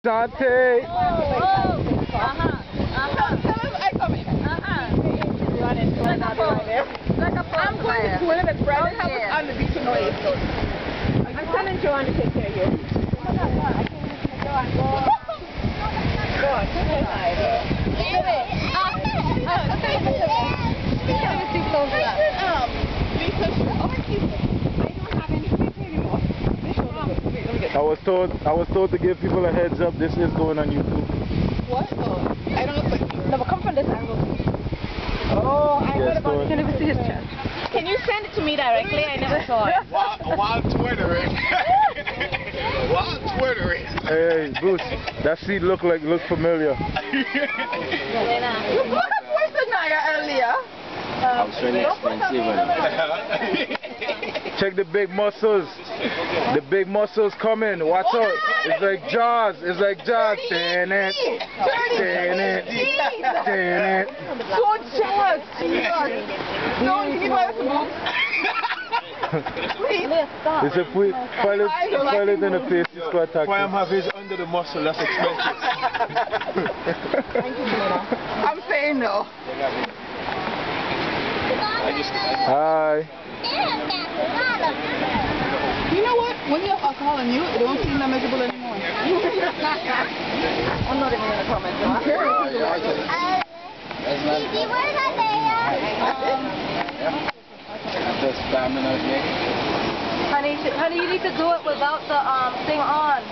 Dante! Tell him I come in. I'm going to swim with Brad and have us on the beach in North. I'm telling Joanne to take care of you. I was told to give people a heads up. This is going on YouTube. What? Oh, I don't look like you. No, but come from this angle. Oh, I heard about it. You never see his chest. Can you send it to me directly? I never saw it. While Twittering. While Twittering. Hey, Bruce, that seat look familiar. You got a voice of Naya earlier. I was really expensive. Check the big muscles. The big muscles coming. Watch out. It's like Jaws. It's like Jaws. Damn it. Damn it. Damn it. So jealous. Don't give us boobs. Please. It's a pilot in the face. It's quite tactical. Why I'm having under the muscle, that's expensive. I'm saying no. Hi. You know what? When you have alcohol in you, it don't seem that miserable anymore. I'm not even going to comment. Honey, you need to do it without the thing on.